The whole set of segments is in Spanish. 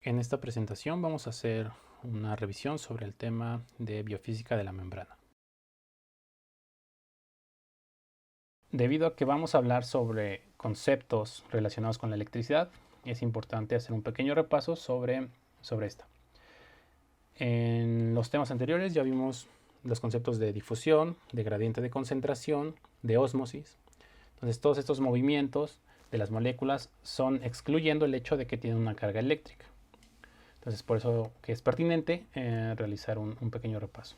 En esta presentación vamos a hacer una revisión sobre el tema de biofísica de la membrana. Debido a que vamos a hablar sobre conceptos relacionados con la electricidad, es importante hacer un pequeño repaso sobre esta. En los temas anteriores ya vimos los conceptos de difusión, de gradiente de concentración, de ósmosis. Entonces todos estos movimientos de las moléculas son excluyendo el hecho de que tienen una carga eléctrica. Entonces por eso que es pertinente realizar un pequeño repaso.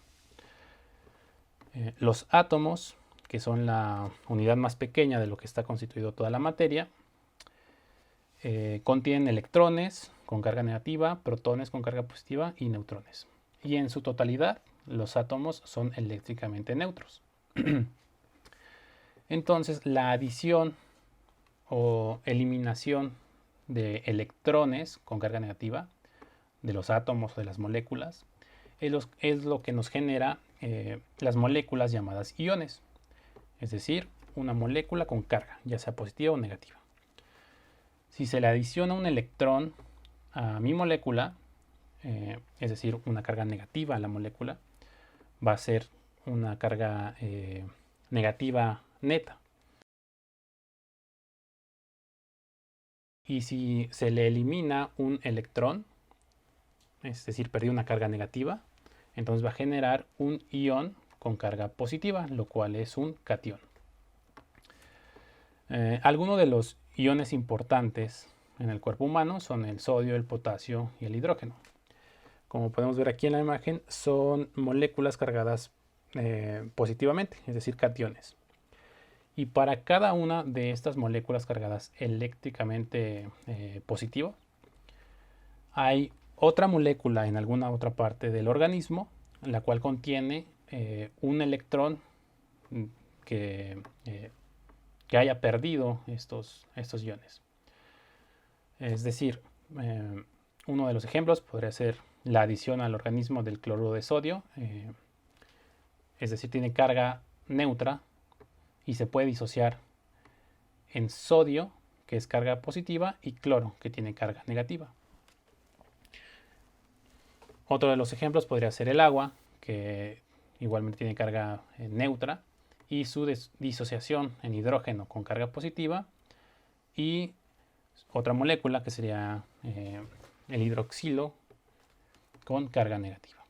Los átomos, que son la unidad más pequeña de lo que está constituido toda la materia, contienen electrones con carga negativa, protones con carga positiva y neutrones. Y en su totalidad, los átomos son eléctricamente neutros. Entonces, la adición o eliminación de electrones con carga negativa de los átomos o de las moléculas es lo que nos genera las moléculas llamadas iones, es decir, una molécula con carga, ya sea positiva o negativa. Si se le adiciona un electrón a mi molécula, es decir, una carga negativa a la molécula, va a ser una carga negativa neta. Y si se le elimina un electrón, es decir, perdió una carga negativa, entonces va a generar un ion con carga positiva, lo cual es un catión. Algunos de los iones importantes en el cuerpo humano son el sodio, el potasio y el hidrógeno. Como podemos ver aquí en la imagen, son moléculas cargadas positivamente, es decir, cationes. Y para cada una de estas moléculas cargadas eléctricamente positivo, hay otra molécula en alguna otra parte del organismo, la cual contiene un electrón que haya perdido estos iones. Es decir, uno de los ejemplos podría ser la adición al organismo del cloruro de sodio, es decir, tiene carga neutra y se puede disociar en sodio, que es carga positiva, y cloro, que tiene carga negativa. Otro de los ejemplos podría ser el agua, que igualmente tiene carga neutra, y su disociación en hidrógeno con carga positiva, y otra molécula que sería el hidroxilo con carga negativa.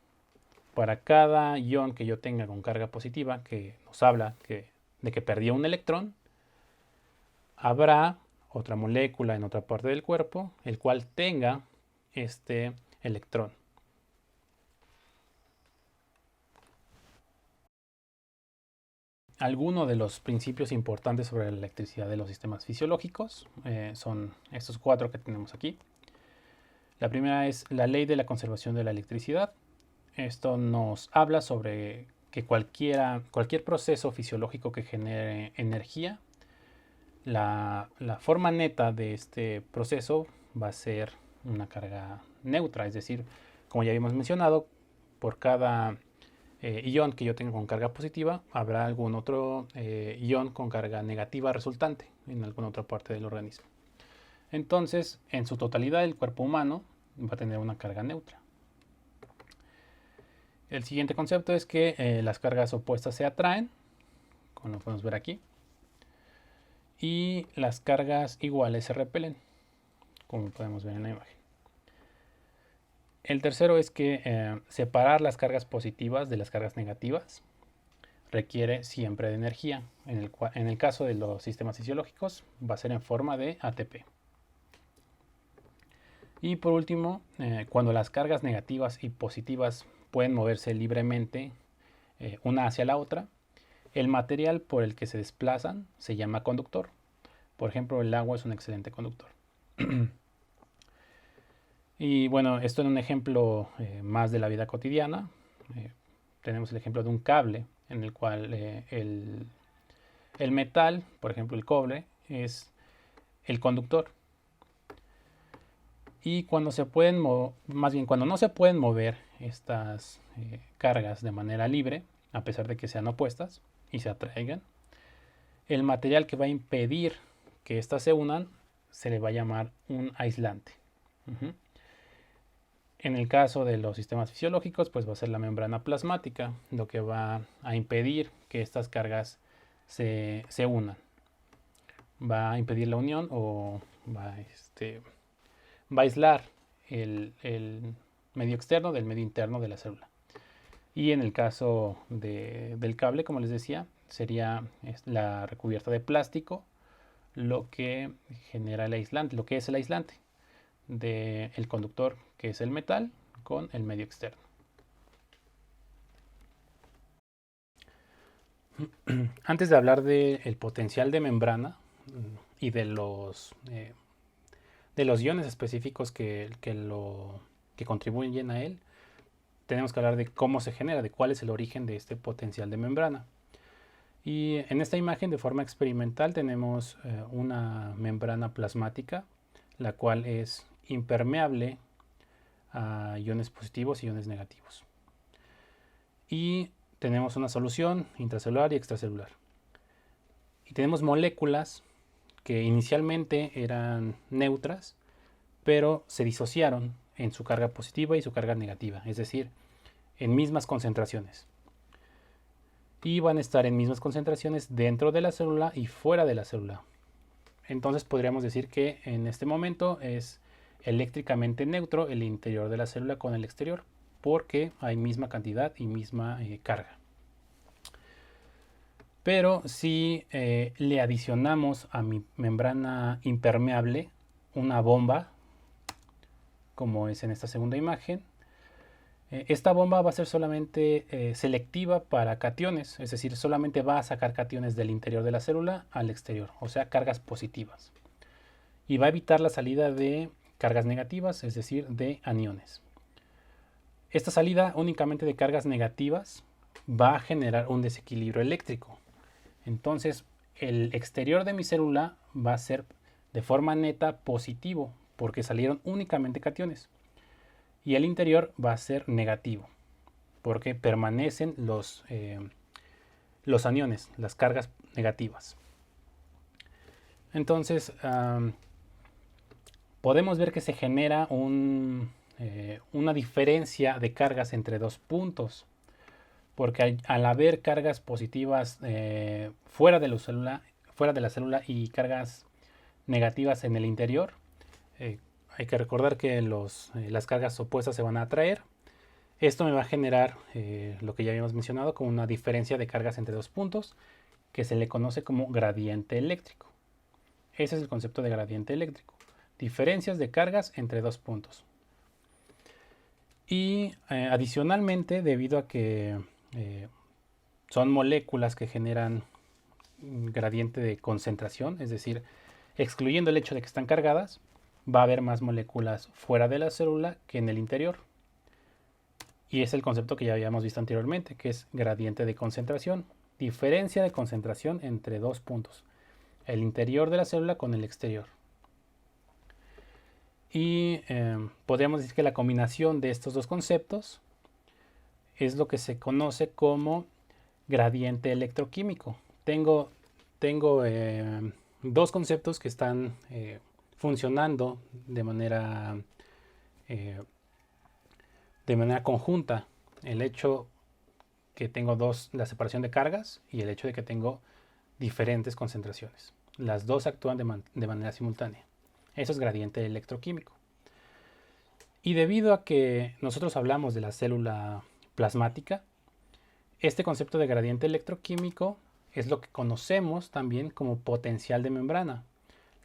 Para cada ion que yo tenga con carga positiva, que nos habla de que perdió un electrón, habrá otra molécula en otra parte del cuerpo, el cual tenga este electrón. Algunos de los principios importantes sobre la electricidad de los sistemas fisiológicos son estos 4 que tenemos aquí. La primera es la ley de la conservación de la electricidad. Esto nos habla sobre que cualquier proceso fisiológico que genere energía, la forma neta de este proceso va a ser una carga neutra, es decir, como ya habíamos mencionado, por cada ion que yo tenga con carga positiva, habrá algún otro ion con carga negativa resultante en alguna otra parte del organismo. Entonces, en su totalidad, el cuerpo humano va a tener una carga neutra. El siguiente concepto es que las cargas opuestas se atraen, como lo podemos ver aquí, y las cargas iguales se repelen, como podemos ver en la imagen. El tercero es que separar las cargas positivas de las cargas negativas requiere siempre de energía. En el caso de los sistemas fisiológicos va a ser en forma de ATP. Y por último, cuando las cargas negativas y positivas pueden moverse libremente una hacia la otra, el material por el que se desplazan se llama conductor. Por ejemplo, el agua es un excelente conductor. Y bueno, esto en un ejemplo más de la vida cotidiana. Tenemos el ejemplo de un cable en el cual el metal, por ejemplo el cobre, es el conductor. Y cuando cuando no se pueden mover estas cargas de manera libre, a pesar de que sean opuestas y se atraigan, el material que va a impedir que éstas se unan se le va a llamar un aislante. En el caso de los sistemas fisiológicos, pues va a ser la membrana plasmática, lo que va a impedir que estas cargas se unan. Va a impedir la unión o va a aislar el medio externo del medio interno de la célula. Y en el caso del cable, como les decía, sería la recubierta de plástico lo que genera el aislante, lo que es el aislante del conductor, que es el metal, con el medio externo. Antes de hablar del potencial de membrana y de los iones específicos que contribuyen a él, tenemos que hablar de cómo se genera, de cuál es el origen de este potencial de membrana. Y en esta imagen, de forma experimental, tenemos una membrana plasmática, la cual es impermeable a iones positivos y iones negativos. Y tenemos una solución intracelular y extracelular. Y tenemos moléculas que inicialmente eran neutras, pero se disociaron en su carga positiva y su carga negativa, es decir, en mismas concentraciones. Y van a estar en mismas concentraciones dentro de la célula y fuera de la célula. Entonces podríamos decir que en este momento es eléctricamente neutro el interior de la célula con el exterior, porque hay misma cantidad y misma carga. Pero si le adicionamos a mi membrana impermeable una bomba, como es en esta segunda imagen, esta bomba va a ser solamente selectiva para cationes, es decir, solamente va a sacar cationes del interior de la célula al exterior, o sea, cargas positivas. Y va a evitar la salida de cargas negativas, es decir, de aniones. Esta salida únicamente de cargas negativas va a generar un desequilibrio eléctrico. Entonces, el exterior de mi célula va a ser de forma neta positivo, porque salieron únicamente cationes. Y el interior va a ser negativo, porque permanecen los aniones, las cargas negativas. Entonces, podemos ver que se genera una diferencia de cargas entre dos puntos, porque al haber cargas positivas fuera de la célula y cargas negativas en el interior, hay que recordar que las cargas opuestas se van a atraer. Esto me va a generar lo que ya habíamos mencionado como una diferencia de cargas entre dos puntos, que se le conoce como gradiente eléctrico. Ese es el concepto de gradiente eléctrico. Diferencias de cargas entre dos puntos. Y adicionalmente, debido a que son moléculas que generan un gradiente de concentración, es decir, excluyendo el hecho de que están cargadas, va a haber más moléculas fuera de la célula que en el interior. Y es el concepto que ya habíamos visto anteriormente, que es gradiente de concentración. Diferencia de concentración entre dos puntos. El interior de la célula con el exterior. Y podríamos decir que la combinación de estos dos conceptos es lo que se conoce como gradiente electroquímico. Tengo dos conceptos que están funcionando de manera conjunta. El hecho que tengo la separación de cargas y el hecho de que tengo diferentes concentraciones. Las dos actúan de manera simultánea. Eso es gradiente electroquímico. Y debido a que nosotros hablamos de la célula plasmática, este concepto de gradiente electroquímico es lo que conocemos también como potencial de membrana.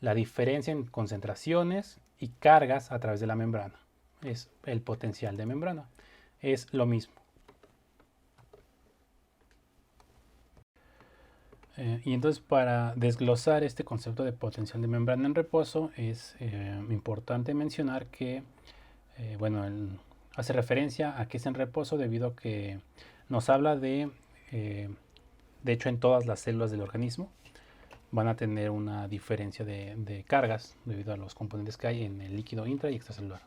La diferencia en concentraciones y cargas a través de la membrana. Es el potencial de membrana. Es lo mismo. Y entonces, para desglosar este concepto de potencial de membrana en reposo, es importante mencionar que hace referencia a que es en reposo debido a que nos habla de hecho, en todas las células del organismo van a tener una diferencia de cargas debido a los componentes que hay en el líquido intra y extracelular.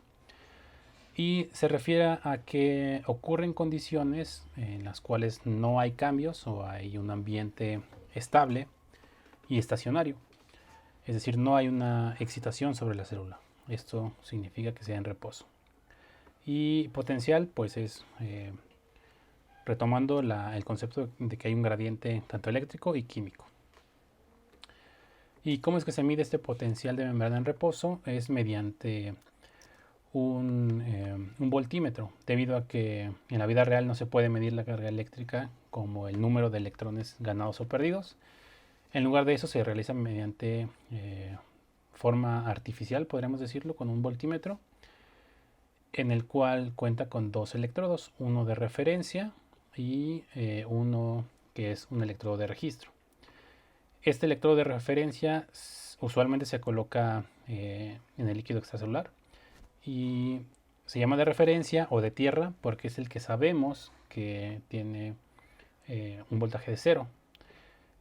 Y se refiere a que ocurren condiciones en las cuales no hay cambios o hay un ambiente estable y estacionario. Es decir, no hay una excitación sobre la célula. Esto significa que sea en reposo. Y potencial, pues es retomando el concepto de que hay un gradiente tanto eléctrico y químico. ¿Y cómo es que se mide este potencial de membrana en reposo? Es mediante un voltímetro, debido a que en la vida real no se puede medir la carga eléctrica como el número de electrones ganados o perdidos. En lugar de eso se realiza mediante forma artificial, podríamos decirlo, con un voltímetro, en el cual cuenta con dos electrodos, uno de referencia y uno que es un electrodo de registro. Este electrodo de referencia usualmente se coloca en el líquido extracelular y se llama de referencia o de tierra porque es el que sabemos que tiene un voltaje de cero,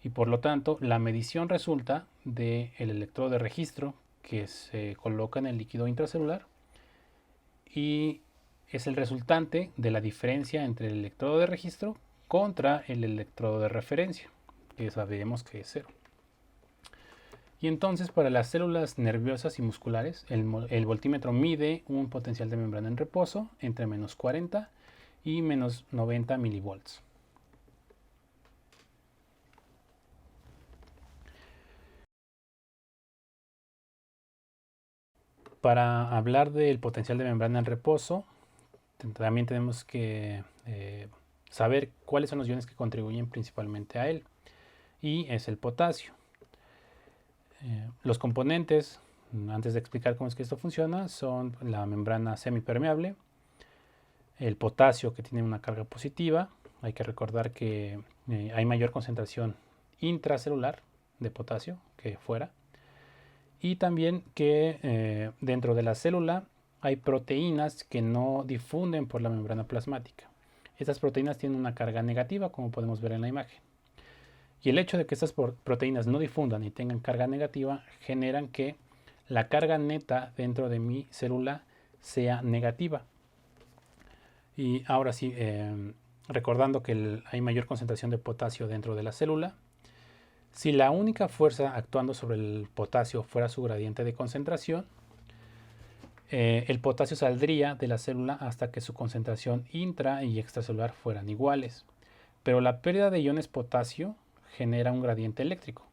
y por lo tanto la medición resulta del electrodo de registro que se coloca en el líquido intracelular y es el resultante de la diferencia entre el electrodo de registro contra el electrodo de referencia, que sabemos que es cero. Y entonces para las células nerviosas y musculares, el voltímetro mide un potencial de membrana en reposo entre menos 40 y menos 90 milivolts. Para hablar del potencial de membrana en reposo, también tenemos que saber cuáles son los iones que contribuyen principalmente a él, y es el potasio. Los componentes, antes de explicar cómo es que esto funciona, son la membrana semipermeable, el potasio que tiene una carga positiva. Hay que recordar que hay mayor concentración intracelular de potasio que fuera, y también que dentro de la célula hay proteínas que no difunden por la membrana plasmática. Estas proteínas tienen una carga negativa, como podemos ver en la imagen. Y el hecho de que estas proteínas no difundan y tengan carga negativa generan que la carga neta dentro de mi célula sea negativa. Y ahora sí, recordando que hay mayor concentración de potasio dentro de la célula, si la única fuerza actuando sobre el potasio fuera su gradiente de concentración, el potasio saldría de la célula hasta que su concentración intra y extracelular fueran iguales. Pero la pérdida de iones potasio genera un gradiente eléctrico,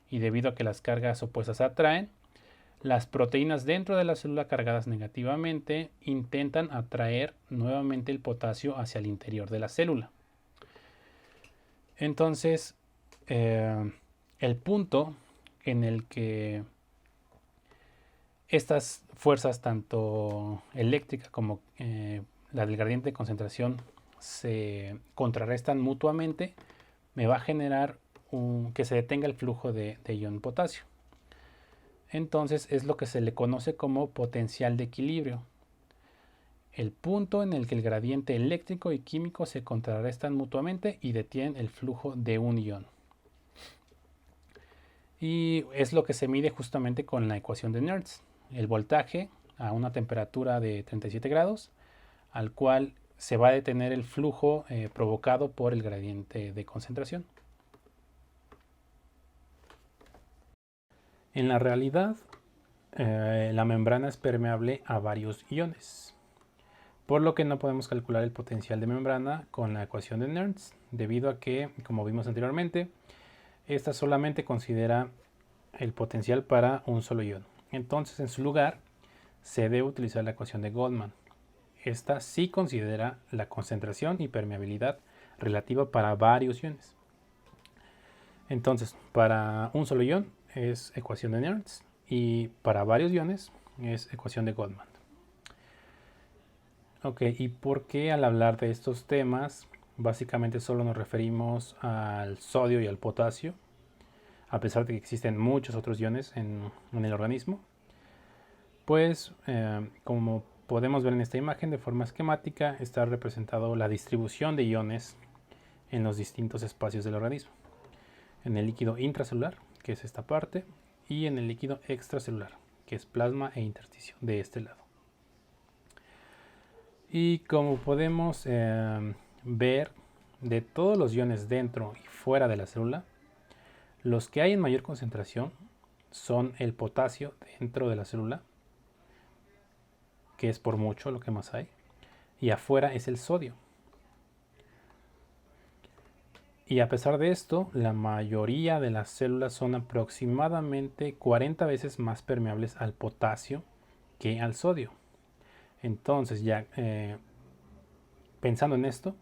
y debido a que las cargas opuestas se atraen, las proteínas dentro de la célula cargadas negativamente intentan atraer nuevamente el potasio hacia el interior de la célula. Entonces, el punto en el que estas fuerzas, tanto eléctrica como la del gradiente de concentración, se contrarrestan mutuamente, me va a generar que se detenga el flujo de ion potasio. Entonces es lo que se le conoce como potencial de equilibrio, el punto en el que el gradiente eléctrico y químico se contrarrestan mutuamente y detienen el flujo de un ion. Y es lo que se mide justamente con la ecuación de Nernst, el voltaje a una temperatura de 37 grados, al cual se va a detener el flujo provocado por el gradiente de concentración. En la realidad, la membrana es permeable a varios iones, por lo que no podemos calcular el potencial de membrana con la ecuación de Nernst, debido a que, como vimos anteriormente, esta solamente considera el potencial para un solo ion. Entonces, en su lugar, se debe utilizar la ecuación de Goldman. Esta sí considera la concentración y permeabilidad relativa para varios iones. Entonces, para un solo ion es ecuación de Nernst y para varios iones es ecuación de Goldman. Ok, ¿y por qué al hablar de estos temas básicamente solo nos referimos al sodio y al potasio, a pesar de que existen muchos otros iones en el organismo? Pues como podemos ver en esta imagen de forma esquemática, está representado la distribución de iones en los distintos espacios del organismo. En el líquido intracelular, que es esta parte, y en el líquido extracelular, que es plasma e intersticio, de este lado. Y como podemos ver, de todos los iones dentro y fuera de la célula, los que hay en mayor concentración son el potasio dentro de la célula, que es por mucho lo que más hay, y afuera es el sodio. Y a pesar de esto, la mayoría de las células son aproximadamente 40 veces más permeables al potasio que al sodio. Entonces, ya pensando en esto,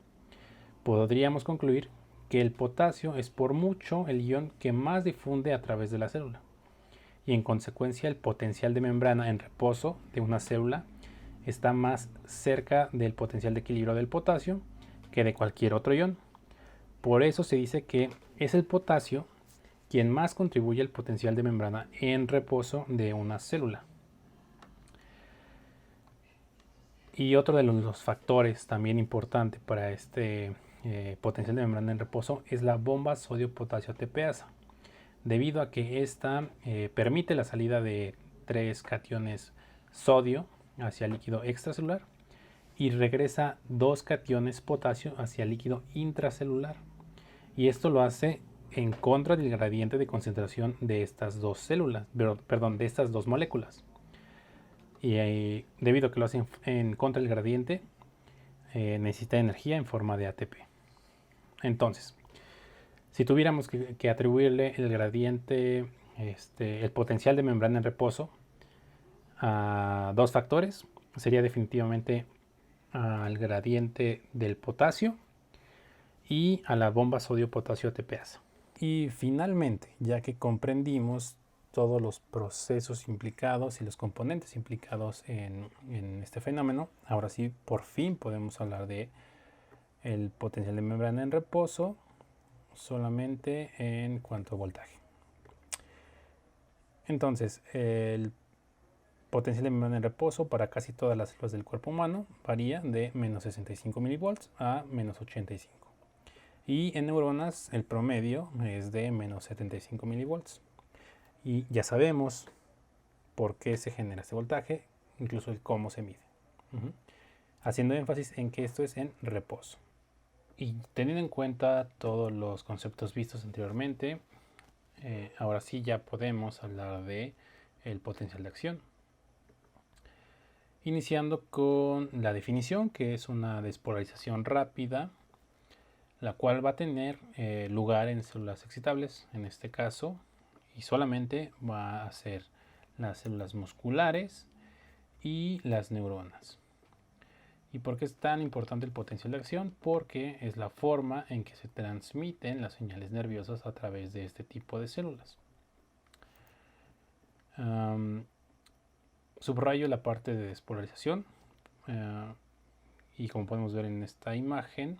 podríamos concluir que el potasio es por mucho el ion que más difunde a través de la célula. Y en consecuencia, el potencial de membrana en reposo de una célula está más cerca del potencial de equilibrio del potasio que de cualquier otro ion. Por eso se dice que es el potasio quien más contribuye al potencial de membrana en reposo de una célula. Y otro de los factores también importante para este potencial de membrana en reposo es la bomba sodio-potasio ATPasa, debido a que esta permite la salida de 3 cationes sodio hacia el líquido extracelular y regresa 2 cationes potasio hacia el líquido intracelular. Y esto lo hace en contra del gradiente de concentración de estas dos células, de estas dos moléculas. Y debido a que lo hace en contra del gradiente, necesita energía en forma de ATP. Entonces, si tuviéramos que atribuirle el gradiente, el potencial de membrana en reposo a dos factores, sería definitivamente al gradiente del potasio y a la bomba sodio-potasio ATPasa. Y finalmente, ya que comprendimos todos los procesos implicados y los componentes implicados en este fenómeno, ahora sí, por fin podemos hablar de el potencial de membrana en reposo solamente en cuanto a voltaje. Entonces, el potencial de membrana en reposo para casi todas las células del cuerpo humano varía de menos 65 milivolts a menos 85. Y en neuronas el promedio es de menos 75 milivolts. Y ya sabemos por qué se genera este voltaje, incluso el cómo se mide. Haciendo énfasis en que esto es en reposo. Y teniendo en cuenta todos los conceptos vistos anteriormente, ahora sí ya podemos hablar de el potencial de acción. Iniciando con la definición, que es una despolarización rápida, la cual va a tener lugar en células excitables, en este caso, y solamente va a ser las células musculares y las neuronas. ¿Y por qué es tan importante el potencial de acción? Porque es la forma en que se transmiten las señales nerviosas a través de este tipo de células. Subrayo la parte de despolarización y como podemos ver en esta imagen,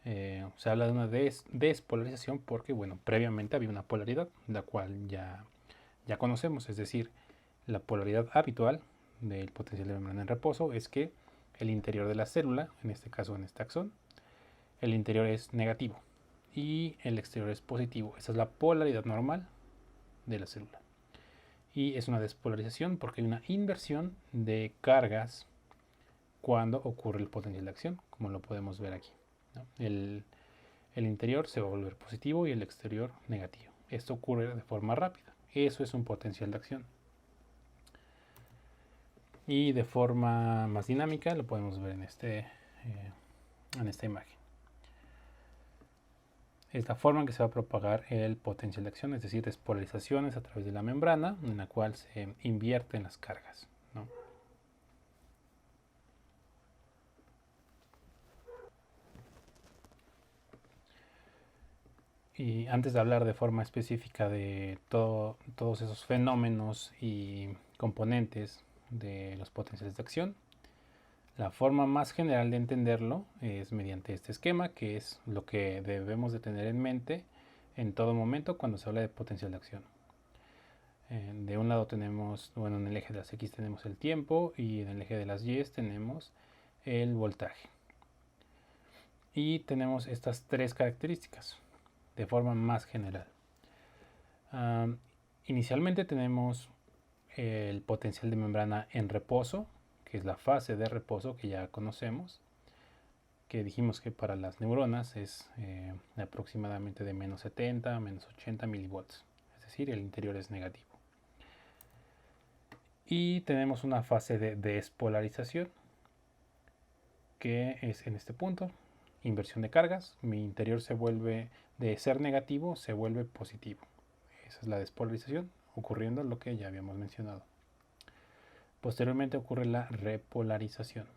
se habla de una despolarización porque, bueno, previamente había una polaridad, la cual ya conocemos, es decir, la polaridad habitual del potencial de membrana en reposo es que el interior de la célula, en este caso en este axón, el interior es negativo y el exterior es positivo. Esa es la polaridad normal de la célula. Y es una despolarización porque hay una inversión de cargas cuando ocurre el potencial de acción, como lo podemos ver aquí, ¿no? El interior se va a volver positivo y el exterior negativo. Esto ocurre de forma rápida. Eso es un potencial de acción. Y de forma más dinámica lo podemos ver en esta imagen. Es la forma en que se va a propagar el potencial de acción, es decir, despolarizaciones a través de la membrana en la cual se invierten las cargas, ¿no? Y antes de hablar de forma específica de todos esos fenómenos y componentes de los potenciales de acción, la forma más general de entenderlo es mediante este esquema, que es lo que debemos de tener en mente en todo momento cuando se habla de potencial de acción. De un lado tenemos, bueno, en el eje de las X tenemos el tiempo y en el eje de las Y tenemos el voltaje. Y tenemos estas tres características de forma más general. Inicialmente tenemos el potencial de membrana en reposo, que es la fase de reposo que ya conocemos, que dijimos que para las neuronas es aproximadamente de menos 70 a menos 80 milivolts, es decir, el interior es negativo. Y tenemos una fase de despolarización, que es en este punto, inversión de cargas. Mi interior se vuelve, de ser negativo, se vuelve positivo. Esa es la despolarización, ocurriendo lo que ya habíamos mencionado. Posteriormente ocurre la repolarización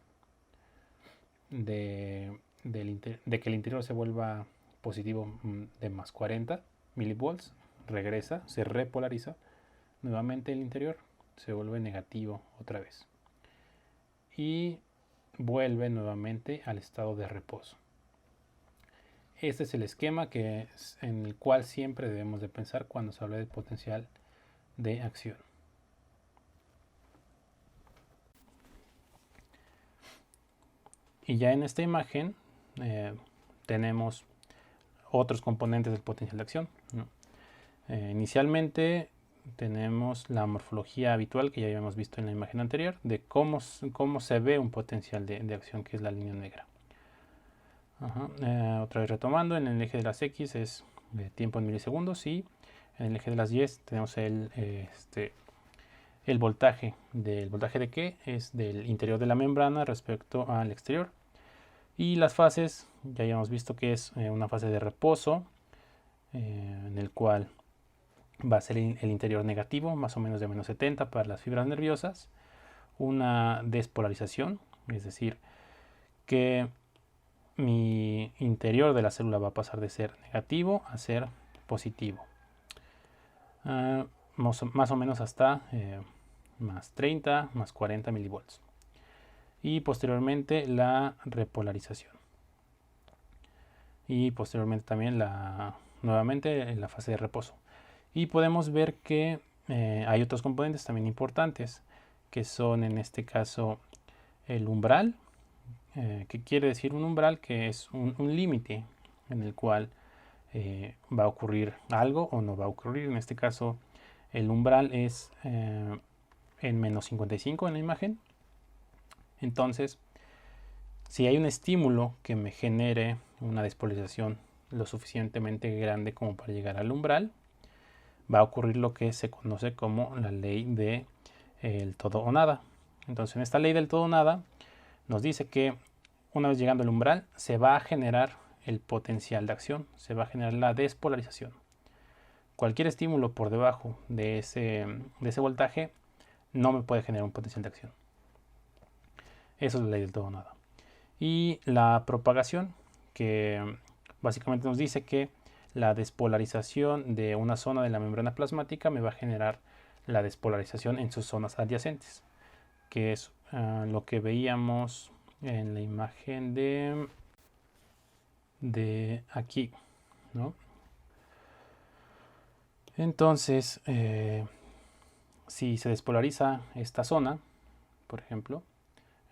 de que el interior se vuelva positivo de más 40 milivolts, regresa, se repolariza, nuevamente el interior se vuelve negativo otra vez y vuelve nuevamente al estado de reposo. Este es el esquema en el cual siempre debemos de pensar cuando se habla del potencial de acción. Y ya en esta imagen tenemos otros componentes del potencial de acción, ¿no? Inicialmente tenemos la morfología habitual que ya habíamos visto en la imagen anterior de cómo se ve un potencial de acción, que es la línea negra. Otra vez retomando, en el eje de las X es tiempo en milisegundos y en el eje de las Y tenemos el voltaje. ¿Del voltaje de qué? Es del interior de la membrana respecto al exterior. Y las fases, ya habíamos visto que es una fase de reposo, en el cual va a ser el interior negativo, más o menos de menos 70 para las fibras nerviosas. Una despolarización, es decir, que mi interior de la célula va a pasar de ser negativo a ser positivo. Más o menos hasta más 30, más 40 milivolts. Y posteriormente la repolarización. Y posteriormente también nuevamente en la fase de reposo. Y podemos ver que hay otros componentes también importantes, que son en este caso el umbral. ¿Qué quiere decir un umbral? Que es un límite en el cual va a ocurrir algo o no va a ocurrir. En este caso el umbral es en menos 55 en la imagen. Entonces, si hay un estímulo que me genere una despolarización lo suficientemente grande como para llegar al umbral, va a ocurrir lo que se conoce como la ley de el todo o nada. Entonces, en esta ley del todo o nada nos dice que una vez llegando al umbral se va a generar el potencial de acción, se va a generar la despolarización. Cualquier estímulo por debajo de ese voltaje no me puede generar un potencial de acción. Eso es la ley del todo o nada. Y la propagación, que básicamente nos dice que la despolarización de una zona de la membrana plasmática me va a generar la despolarización en sus zonas adyacentes, que es lo que veíamos en la imagen de aquí, ¿no? Entonces, si se despolariza esta zona, por ejemplo,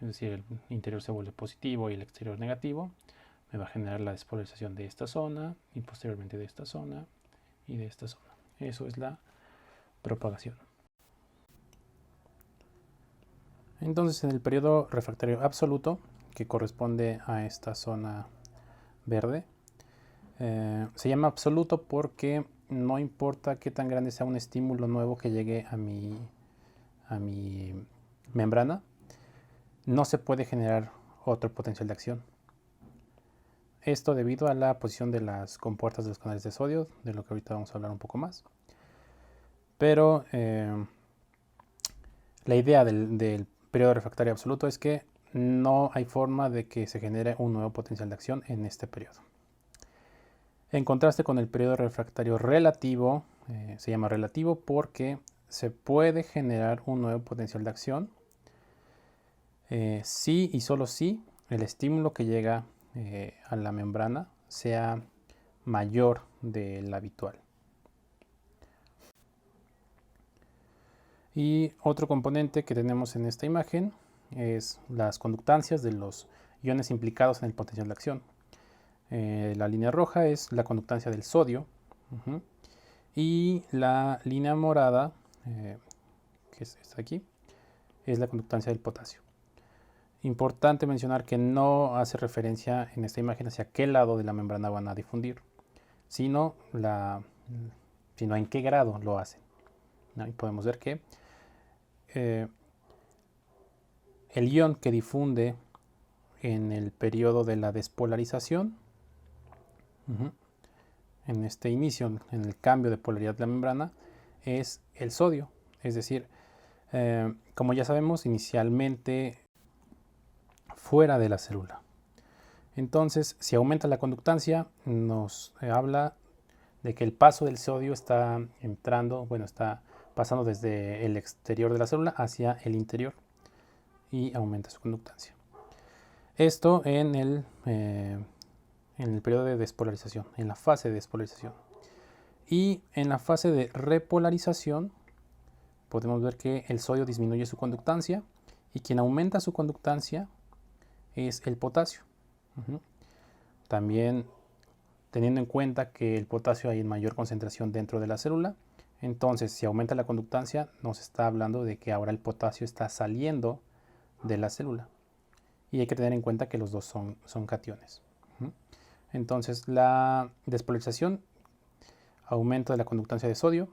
es decir, el interior se vuelve positivo y el exterior negativo, me va a generar la despolarización de esta zona y posteriormente de esta zona y de esta zona. Eso es la propagación. Entonces, en el periodo refractario absoluto, que corresponde a esta zona verde, se llama absoluto porque no importa qué tan grande sea un estímulo nuevo que llegue a mi membrana, no se puede generar otro potencial de acción. Esto debido a la posición de las compuertas de los canales de sodio, de lo que ahorita vamos a hablar un poco más. Pero la idea del periodo refractario absoluto es que no hay forma de que se genere un nuevo potencial de acción en este periodo. En contraste con el periodo refractario relativo, se llama relativo porque se puede generar un nuevo potencial de acción si y solo si el estímulo que llega a la membrana sea mayor del habitual. Y otro componente que tenemos en esta imagen es las conductancias de los iones implicados en el potencial de acción. La línea roja es la conductancia del sodio, y la línea morada, que es esta aquí, es la conductancia del potasio. Importante mencionar que no hace referencia en esta imagen hacia qué lado de la membrana van a difundir, sino en qué grado lo hacen, ¿no? Y podemos ver que el ion que difunde en el periodo de la despolarización, en este inicio, en el cambio de polaridad de la membrana, es el sodio. Es decir, como ya sabemos, inicialmente fuera de la célula. Entonces, si aumenta la conductancia, nos habla de que el paso del sodio está está pasando desde el exterior de la célula hacia el interior y aumenta su conductancia. Esto en el periodo de despolarización, en la fase de despolarización. Y en la fase de repolarización podemos ver que el sodio disminuye su conductancia y quien aumenta su conductancia es el potasio. También teniendo en cuenta que el potasio hay en mayor concentración dentro de la célula, entonces si aumenta la conductancia nos está hablando de que ahora el potasio está saliendo de la célula. Y hay que tener en cuenta que los dos son cationes. Entonces la despolarización, aumento de la conductancia de sodio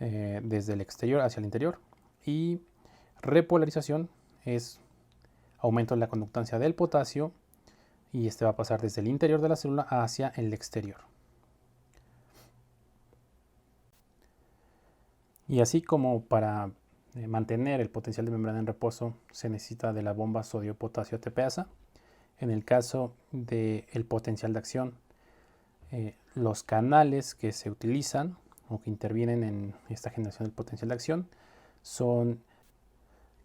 desde el exterior hacia el interior, y repolarización es aumento de la conductancia del potasio y este va a pasar desde el interior de la célula hacia el exterior. Y así como para mantener el potencial de membrana en reposo se necesita de la bomba sodio-potasio ATPasa, en el caso del potencial de acción, los canales que se utilizan o que intervienen en esta generación del potencial de acción son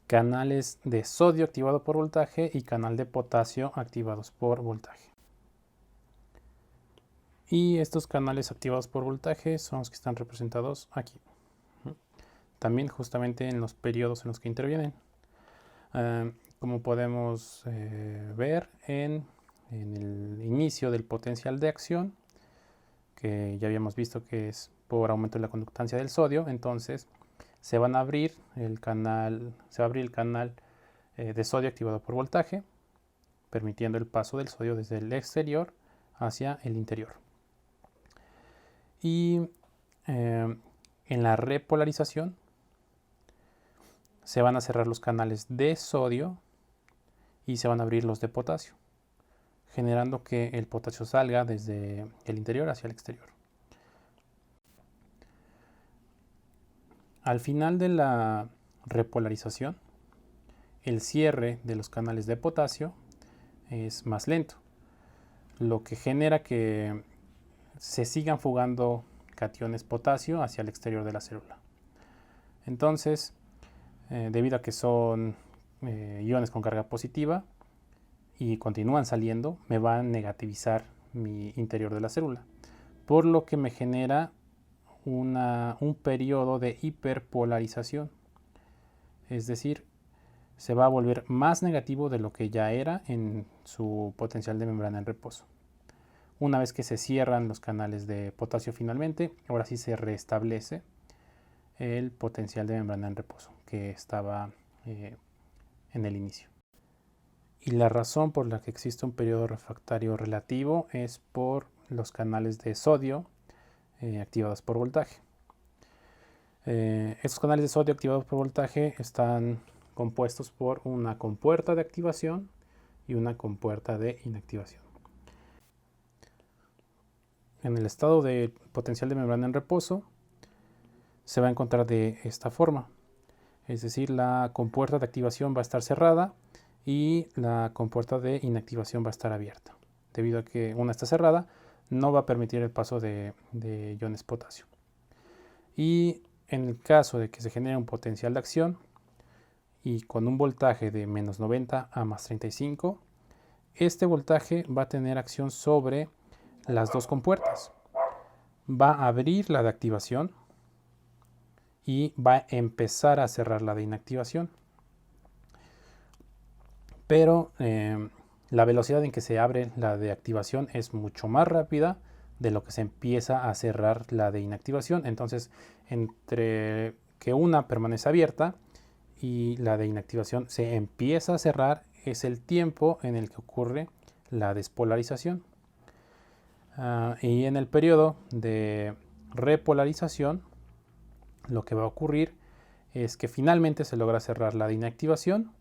canales de sodio activado por voltaje y canal de potasio activados por voltaje. Y estos canales activados por voltaje son los que están representados aquí. También justamente en los periodos en los que intervienen. Como podemos ver en el inicio del potencial de acción, que ya habíamos visto que es por aumento de la conductancia del sodio, entonces se va a abrir el canal de sodio activado por voltaje, permitiendo el paso del sodio desde el exterior hacia el interior. Y en la repolarización se van a cerrar los canales de sodio y se van a abrir los de potasio, generando que el potasio salga desde el interior hacia el exterior. Al final de la repolarización, el cierre de los canales de potasio es más lento, lo que genera que se sigan fugando cationes potasio hacia el exterior de la célula. Entonces, debido a que son iones con carga positiva y continúan saliendo, me va a negativizar mi interior de la célula, por lo que me genera un periodo de hiperpolarización. Es decir, se va a volver más negativo de lo que ya era en su potencial de membrana en reposo. Una vez que se cierran los canales de potasio finalmente, ahora sí se restablece el potencial de membrana en reposo que estaba en el inicio. Y la razón por la que existe un periodo refractario relativo es por los canales de sodio activados por voltaje. Estos canales de sodio activados por voltaje están compuestos por una compuerta de activación y una compuerta de inactivación. En el estado de potencial de membrana en reposo se va a encontrar de esta forma, es decir, la compuerta de activación va a estar cerrada y la compuerta de inactivación va a estar abierta. Debido a que una está cerrada, no va a permitir el paso de iones potasio. Y en el caso de que se genere un potencial de acción y con un voltaje de menos 90 a más 35, este voltaje va a tener acción sobre las dos compuertas. Va a abrir la de activación y va a empezar a cerrar la de inactivación. Pero la velocidad en que se abre la de activación es mucho más rápida de lo que se empieza a cerrar la de inactivación. Entonces, entre que una permanece abierta y la de inactivación se empieza a cerrar, es el tiempo en el que ocurre la despolarización. Y en el periodo de repolarización, lo que va a ocurrir es que finalmente se logra cerrar la de inactivación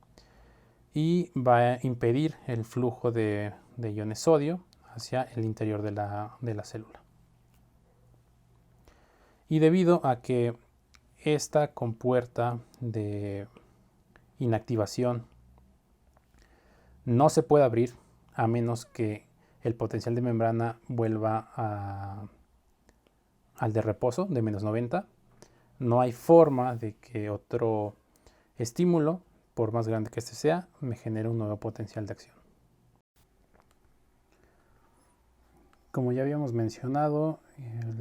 y va a impedir el flujo de iones sodio hacia el interior de la célula. Y debido a que esta compuerta de inactivación no se puede abrir a menos que el potencial de membrana vuelva al de reposo de -90, no hay forma de que otro estímulo, por más grande que este sea, me genere un nuevo potencial de acción. Como ya habíamos mencionado,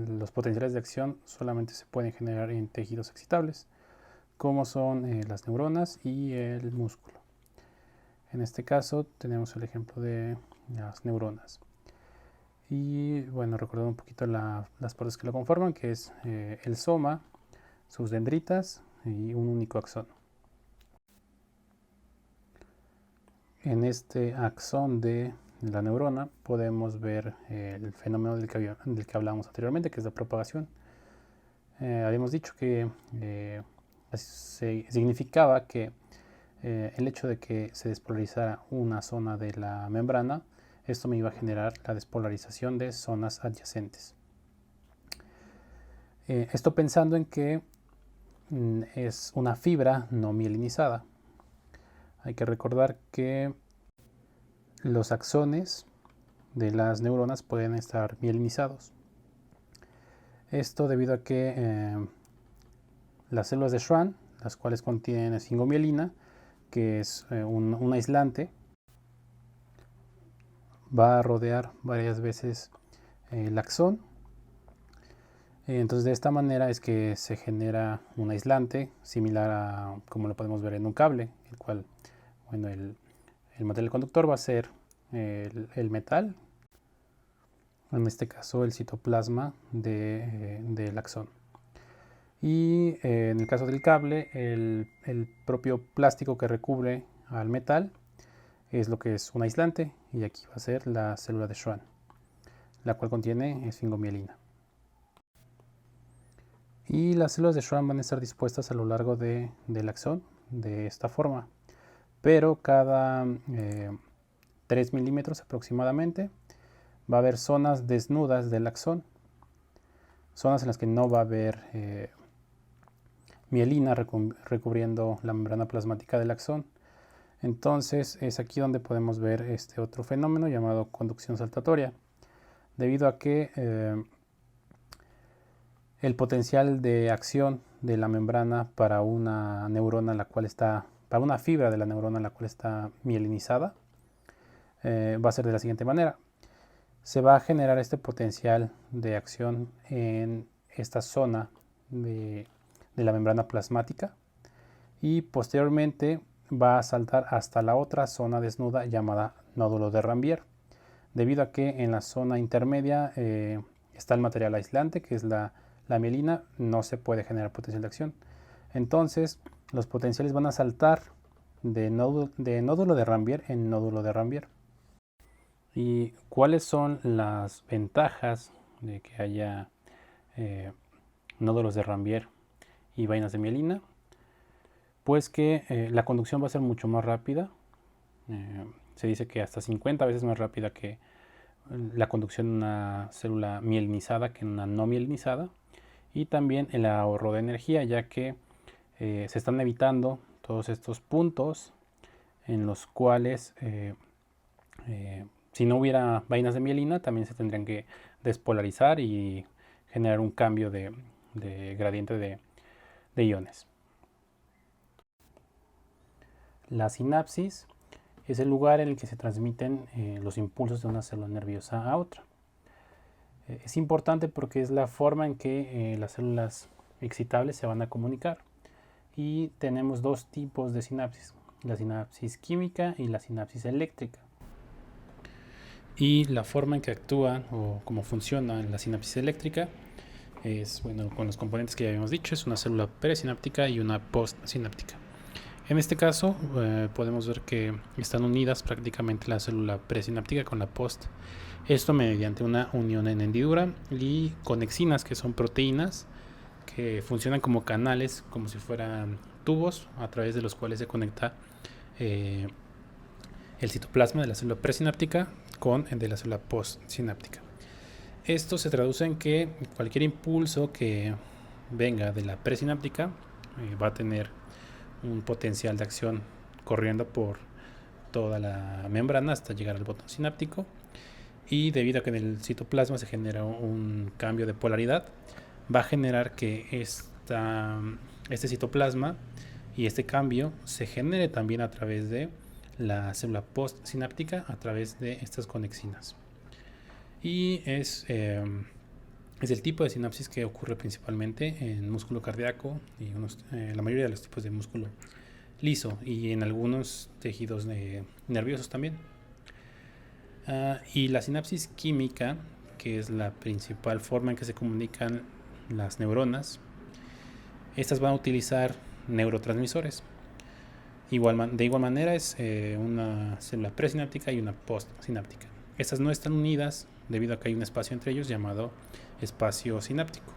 los potenciales de acción solamente se pueden generar en tejidos excitables, como son las neuronas y el músculo. En este caso tenemos el ejemplo de las neuronas. Y bueno, recordando un poquito las partes que lo conforman, que es el soma, sus dendritas y un único axón. En este axón de la neurona podemos ver el fenómeno del que hablábamos anteriormente, que es la propagación. Habíamos dicho que significaba que el hecho de que se despolarizara una zona de la membrana, esto me iba a generar la despolarización de zonas adyacentes. Esto pensando en que es una fibra no mielinizada. Hay que recordar que los axones de las neuronas pueden estar mielinizados. Esto debido a que las células de Schwann, las cuales contienen esfingomielina, que es un aislante, va a rodear varias veces el axón. Entonces de esta manera es que se genera un aislante similar a como lo podemos ver en un cable, el cual, bueno, el material conductor va a ser el metal, en este caso el citoplasma del axón. Y en el caso del cable, el propio plástico que recubre al metal es lo que es un aislante, y aquí va a ser la célula de Schwann, la cual contiene esfingomielina. Y las células de Schwann van a estar dispuestas a lo largo del axón de esta forma, pero cada 3 milímetros aproximadamente va a haber zonas desnudas del axón, zonas en las que no va a haber mielina recubriendo la membrana plasmática del axón. Entonces es aquí donde podemos ver este otro fenómeno llamado conducción saltatoria, debido a que el potencial de acción de la membrana para una neurona para una fibra de la neurona la cual está mielinizada, va a ser de la siguiente manera. Se va a generar este potencial de acción en esta zona de la membrana plasmática, y posteriormente va a saltar hasta la otra zona desnuda llamada nódulo de Rambier, debido a que en la zona intermedia está el material aislante, que es la mielina. No se puede generar potencial de acción. Entonces los potenciales van a saltar de nódulo de Rambier en nódulo de Rambier. ¿Y cuáles son las ventajas de que haya nódulos de Rambier y vainas de mielina? Pues que la conducción va a ser mucho más rápida. Se dice que hasta 50 veces más rápida que la conducción en una célula mielinizada que en una no mielinizada. Y también el ahorro de energía, ya que se están evitando todos estos puntos en los cuales si no hubiera vainas de mielina también se tendrían que despolarizar y generar un cambio de gradiente de iones. La sinapsis es el lugar en el que se transmiten los impulsos de una célula nerviosa a otra. Es importante porque es la forma en que las células excitables se van a comunicar. Y tenemos dos tipos de sinapsis, la sinapsis química y la sinapsis eléctrica. Y la forma en que actúa o cómo funciona la sinapsis eléctrica es, bueno, con los componentes que ya habíamos dicho, es una célula presináptica y una postsináptica. En este caso podemos ver que están unidas prácticamente la célula presináptica con la post. Esto mediante una unión en hendidura y conexinas, que son proteínas que funcionan como canales, como si fueran tubos a través de los cuales se conecta el citoplasma de la célula presináptica con el de la célula postsináptica. Esto se traduce en que cualquier impulso que venga de la presináptica va a tener un potencial de acción corriendo por toda la membrana hasta llegar al botón sináptico, y debido a que en el citoplasma se genera un cambio de polaridad, va a generar que este citoplasma y este cambio se genere también a través de la célula postsináptica, a través de estas conexinas. Y es el tipo de sinapsis que ocurre principalmente en músculo cardíaco y la mayoría de los tipos de músculo liso, y en algunos tejidos nerviosos también. Y la sinapsis química, que es la principal forma en que se comunican las neuronas, estas van a utilizar neurotransmisores. De igual manera es una célula presináptica y una postsináptica. Estas no están unidas debido a que hay un espacio entre ellos llamado espacio sináptico.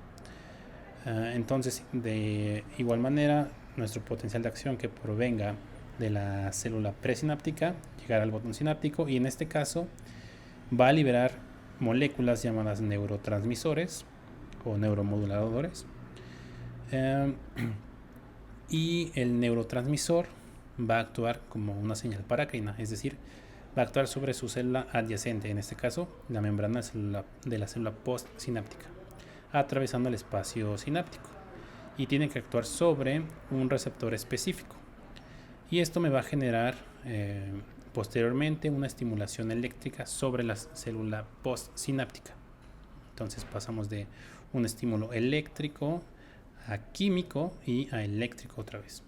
Entonces, de igual manera, nuestro potencial de acción que provenga de la célula presináptica llegará al botón sináptico, y en este caso va a liberar moléculas llamadas neurotransmisores o neuromoduladores. Y el neurotransmisor va a actuar como una señal parácrina, es decir, va a actuar sobre su célula adyacente, en este caso la membrana de la célula postsináptica, atravesando el espacio sináptico, y tiene que actuar sobre un receptor específico, y esto me va a generar posteriormente una estimulación eléctrica sobre la célula postsináptica. Entonces pasamos de un estímulo eléctrico a químico y a eléctrico otra vez.